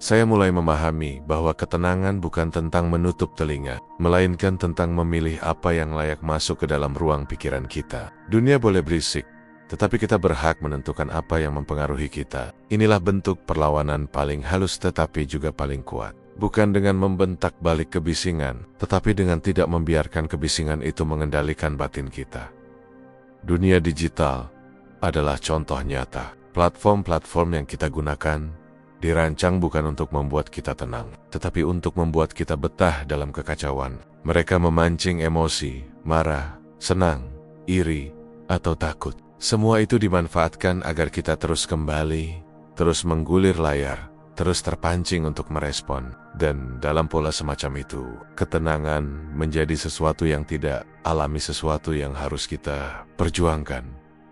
Saya mulai memahami bahwa ketenangan bukan tentang menutup telinga, melainkan tentang memilih apa yang layak masuk ke dalam ruang pikiran kita. Dunia boleh berisik, tetapi kita berhak menentukan apa yang mempengaruhi kita. Inilah bentuk perlawanan paling halus tetapi juga paling kuat. Bukan dengan membentak balik kebisingan, tetapi dengan tidak membiarkan kebisingan itu mengendalikan batin kita. Dunia digital adalah contoh nyata. Platform-platform yang kita gunakan dirancang bukan untuk membuat kita tenang, tetapi untuk membuat kita betah dalam kekacauan. Mereka memancing emosi, marah, senang, iri, atau takut. Semua itu dimanfaatkan agar kita terus kembali, terus menggulir layar, terus terpancing untuk merespon. Dan dalam pola semacam itu, ketenangan menjadi sesuatu yang tidak alami, sesuatu yang harus kita perjuangkan.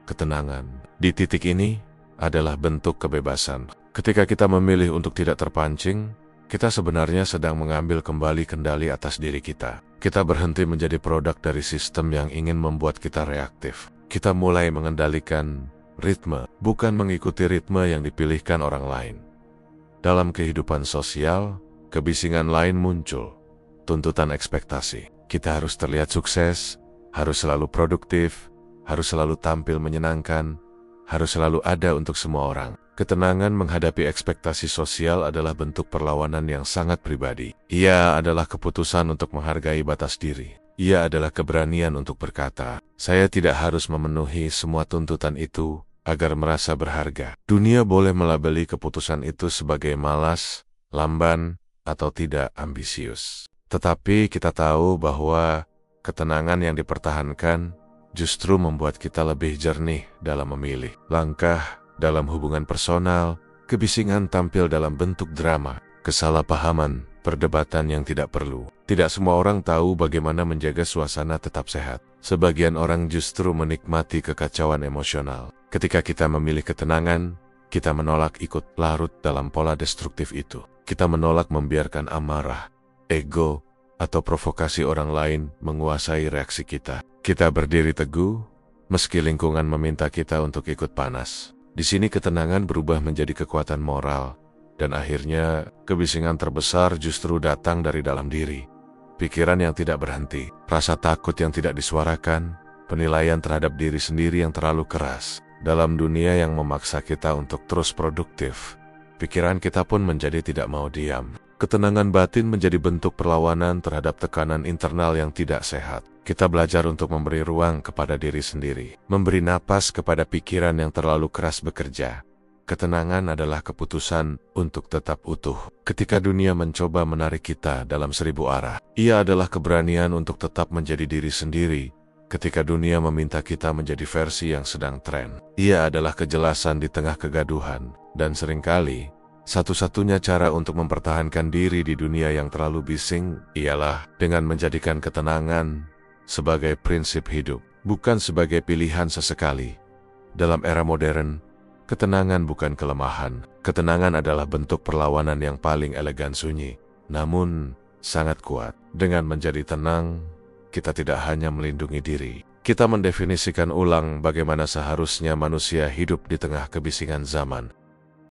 Ketenangan di titik ini adalah bentuk kebebasan. Ketika kita memilih untuk tidak terpancing, kita sebenarnya sedang mengambil kembali kendali atas diri kita. Kita berhenti menjadi produk dari sistem yang ingin membuat kita reaktif. Kita mulai mengendalikan ritme, bukan mengikuti ritme yang dipilihkan orang lain. Dalam kehidupan sosial, kebisingan lain muncul. Tuntutan ekspektasi. Kita harus terlihat sukses, harus selalu produktif, harus selalu tampil menyenangkan, harus selalu ada untuk semua orang. Ketenangan menghadapi ekspektasi sosial adalah bentuk perlawanan yang sangat pribadi. Ia adalah keputusan untuk menghargai batas diri. Ia adalah keberanian untuk berkata, "Saya tidak harus memenuhi semua tuntutan itu agar merasa berharga." Dunia boleh melabeli keputusan itu sebagai malas, lamban, atau tidak ambisius. Tetapi kita tahu bahwa ketenangan yang dipertahankan justru membuat kita lebih jernih dalam memilih langkah dalam hubungan personal. Kebisingan tampil dalam bentuk drama, kesalahpahaman, perdebatan yang tidak perlu. Tidak semua orang tahu bagaimana menjaga suasana tetap sehat. Sebagian orang justru menikmati kekacauan emosional. Ketika kita memilih ketenangan, kita menolak ikut larut dalam pola destruktif itu. Kita menolak membiarkan amarah, ego, atau provokasi orang lain menguasai reaksi kita. Kita berdiri teguh, meski lingkungan meminta kita untuk ikut panas. Di sini ketenangan berubah menjadi kekuatan moral, dan akhirnya kebisingan terbesar justru datang dari dalam diri. Pikiran yang tidak berhenti, rasa takut yang tidak disuarakan, penilaian terhadap diri sendiri yang terlalu keras. Dalam dunia yang memaksa kita untuk terus produktif, pikiran kita pun menjadi tidak mau diam. Ketenangan batin menjadi bentuk perlawanan terhadap tekanan internal yang tidak sehat. Kita belajar untuk memberi ruang kepada diri sendiri, memberi napas kepada pikiran yang terlalu keras bekerja. Ketenangan adalah keputusan untuk tetap utuh. Ketika dunia mencoba menarik kita dalam 1000 arah, ia adalah keberanian untuk tetap menjadi diri sendiri. Ketika dunia meminta kita menjadi versi yang sedang tren, ia adalah kejelasan di tengah kegaduhan. Dan seringkali, satu-satunya cara untuk mempertahankan diri di dunia yang terlalu bising ialah dengan menjadikan ketenangan sebagai prinsip hidup, bukan sebagai pilihan sesekali. Dalam era modern, ketenangan bukan kelemahan. Ketenangan adalah bentuk perlawanan yang paling elegan sunyi, namun sangat kuat. Dengan menjadi tenang, kita tidak hanya melindungi diri, kita mendefinisikan ulang bagaimana seharusnya manusia hidup di tengah kebisingan zaman.